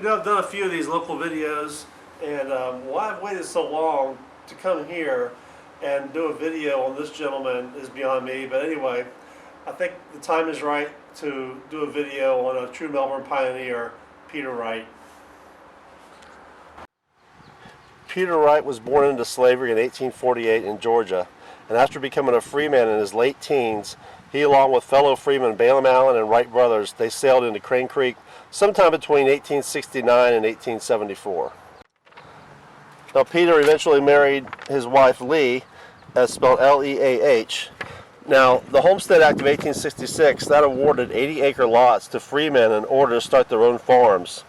You know, I've done a few of these local videos, and why I've waited so long to come here and do a video on this gentleman is beyond me. But anyway, I think the time is right to do a video on a true Melbourne pioneer, Peter Wright. Peter Wright was born into slavery in 1848 in Georgia, and after becoming a freeman in his late teens, he, along with fellow freemen Balaam Allen and Wright brothers, they sailed into Crane Creek sometime between 1869 and 1874. Now, Peter eventually married his wife Lee, as spelled L-E-A-H. Now, the Homestead Act of 1866, that awarded 80-acre lots to freemen in order to start their own farms.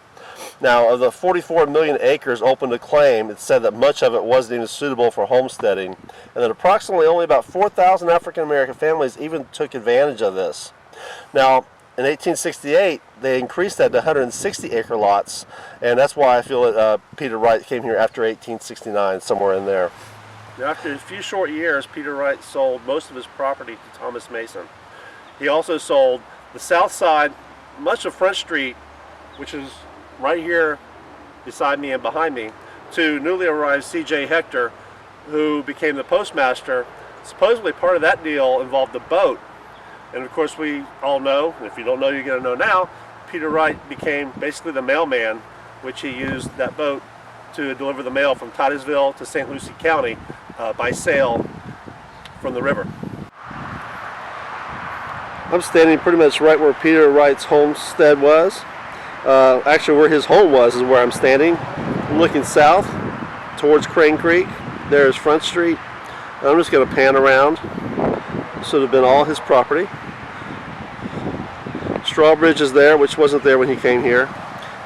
Now, of the 44 million acres open to claim, it said that much of it wasn't even suitable for homesteading, and that approximately only about 4,000 African-American families even took advantage of this. Now, in 1868, they increased that to 160-acre lots, and that's why I feel that Peter Wright came here after 1869, somewhere in there. Now, after a few short years, Peter Wright sold most of his property to Thomas Mason. He also sold the south side, much of Front Street, which is right here beside me and behind me, to newly arrived C.J. Hector, who became the postmaster. Supposedly part of that deal involved a boat. And of course we all know, and if you don't know, you're going to know now, Peter Wright became basically the mailman, which he used that boat to deliver the mail from Titusville to St. Lucie County by sail from the river. I'm standing pretty much right where Peter Wright's homestead was. Actually, where his home was is where I'm standing. I'm looking south towards Crane Creek. There's Front Street. I'm just going to pan around. This would have been all his property. Strawbridge is there, which wasn't there when he came here.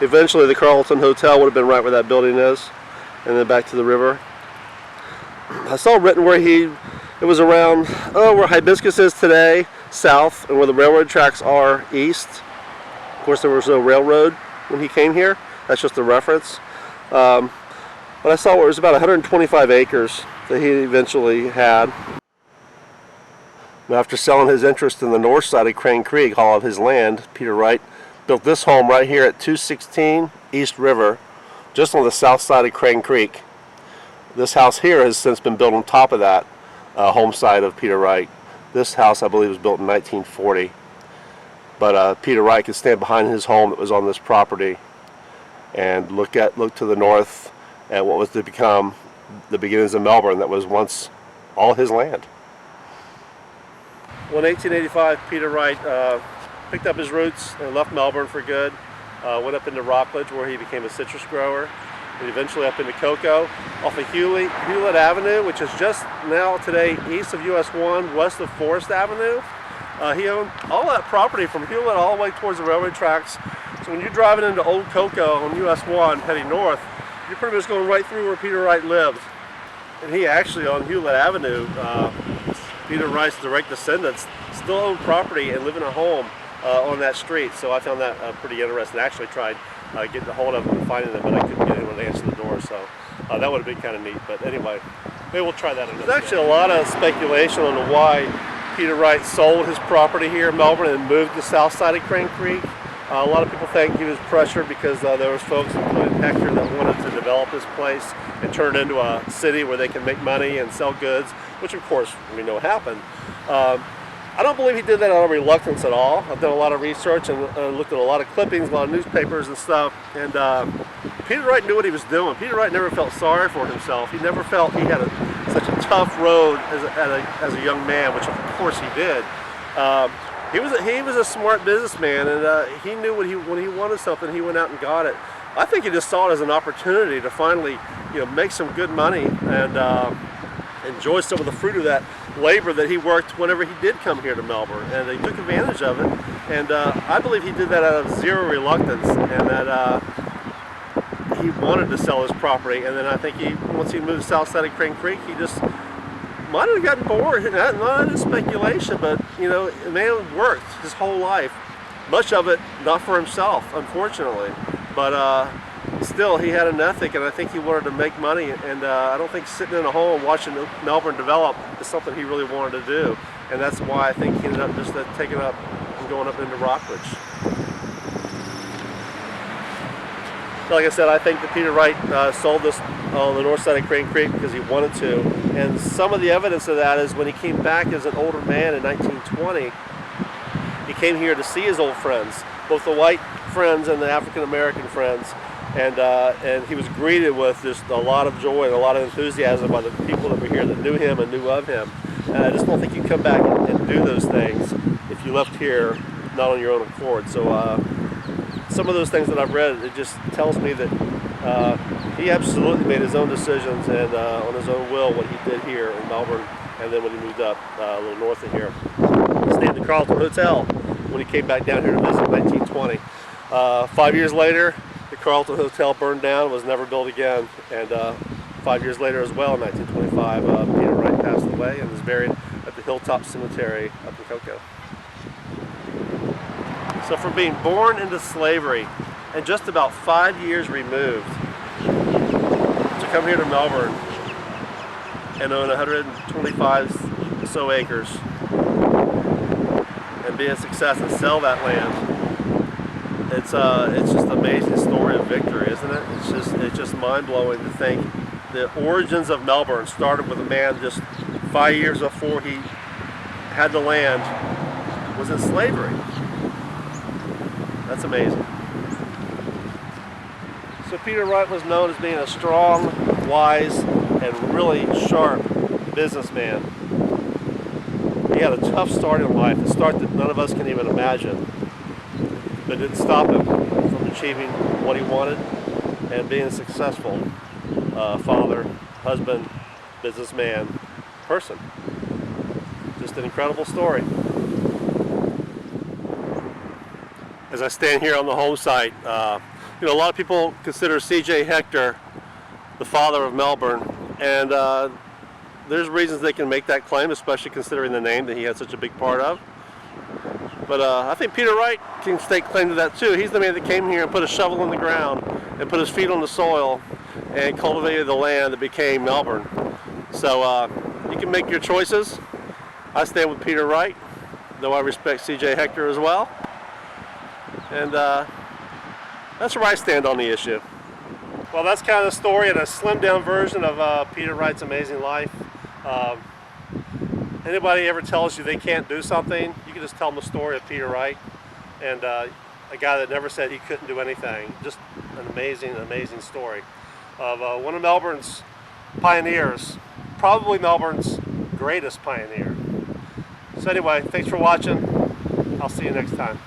Eventually, the Carlton Hotel would have been right where that building is, and then back to the river. I saw written where it was around, where Hibiscus is today, south, and where the railroad tracks are, east. Of course, there was no railroad when he came here. That's just a reference. But I saw where it was about 125 acres that he eventually had. Now, after selling his interest in the north side of Crane Creek, all of his land, Peter Wright built this home right here at 216 East River, just on the south side of Crane Creek. This house here has since been built on top of that home site of Peter Wright. This house, I believe, was built in 1940. But Peter Wright could stand behind his home that was on this property and look to the north at what was to become the beginnings of Melbourne, that was once all his land. Well, in 1885, Peter Wright picked up his roots and left Melbourne for good. Went up into Rockledge, where he became a citrus grower, and eventually up into cocoa off of Hewlett Avenue, which is just now today east of US 1, west of Forest Avenue. He owned all that property from Hewlett all the way towards the railroad tracks. So when you're driving into Old Cocoa on US 1 heading north, you're pretty much going right through where Peter Wright lived. And he actually, on Hewlett Avenue, Peter Wright's direct descendants still own property and live in a home on that street. So I found that pretty interesting. I actually tried getting a hold of them and finding them, but I couldn't get anyone to answer the door. So that would have been kind of neat. But anyway, maybe we'll try that another day. There's actually a lot of speculation on why Peter Wright sold his property here in Melbourne and moved to the south side of Crane Creek. A lot of people think he was pressured because there was folks, including Hector, that wanted to develop this place and turn it into a city where they can make money and sell goods, which of course we know happened. I don't believe he did that out of reluctance at all. I've done a lot of research and looked at a lot of clippings, a lot of newspapers and stuff, and Peter Wright knew what he was doing. Peter Wright never felt sorry for himself. He never felt he had such a tough road as a young man, which of course he did. He was a smart businessman, and he knew when he wanted something, he went out and got it. I think he just saw it as an opportunity to finally, make some good money and enjoy some of the fruit of that labor that he worked whenever he did come here to Melbourne, and he took advantage of it. And I believe he did that out of zero reluctance, and that he wanted to sell his property. And then I think once he moved south side of Crane Creek, he just might have gotten bored. Not in speculation, but the man worked his whole life, much of it not for himself, unfortunately, but still he had an ethic, and I think he wanted to make money, and I don't think sitting in a home watching Melbourne develop is something he really wanted to do, and that's why I think he ended up just taking up and going up into Rockledge. Like I said, I think that Peter Wright sold this on the north side of Crane Creek because he wanted to. And some of the evidence of that is when he came back as an older man in 1920, he came here to see his old friends, both the white friends and the African American friends. And he was greeted with just a lot of joy and a lot of enthusiasm by the people that were here that knew him and knew of him. And I just don't think you come back and do those things if you left here not on your own accord. So some of those things that I've read, it just tells me that he absolutely made his own decisions and on his own will what he did here in Melbourne, and then when he moved up a little north of here. He stayed at the Carlton Hotel when he came back down here to visit in 1920. 5 years later, the Carlton Hotel burned down, was never built again, and 5 years later as well, in 1925, Peter Wright passed away and is buried at the Hilltop Cemetery up in Cocoa. So from being born into slavery and just about 5 years removed to come here to Melbourne and own 125 or so acres and be a success and sell that land, it's just an amazing story of victory, isn't it? It's just mind-blowing to think the origins of Melbourne started with a man just 5 years before he had the land was in slavery. That's amazing. So Peter Wright was known as being a strong, wise, and really sharp businessman. He had a tough start in life, a start that none of us can even imagine. But it didn't stop him from achieving what he wanted and being a successful father, husband, businessman, person. Just an incredible story. As I stand here on the home site, a lot of people consider C.J. Hector the father of Melbourne, and there's reasons they can make that claim, especially considering the name that he had such a big part of. But I think Peter Wright can stake claim to that too. He's the man that came here and put a shovel in the ground and put his feet on the soil and cultivated the land that became Melbourne. So you can make your choices. I stand with Peter Wright, though I respect C.J. Hector as well. And that's where I stand on the issue. Well, that's kind of the story in a slimmed down version of Peter Wright's amazing life. Anybody ever tells you they can't do something, you can just tell them the story of Peter Wright, and a guy that never said he couldn't do anything. Just an amazing, amazing story of one of Melbourne's pioneers, probably Melbourne's greatest pioneer. So anyway, thanks for watching. I'll see you next time.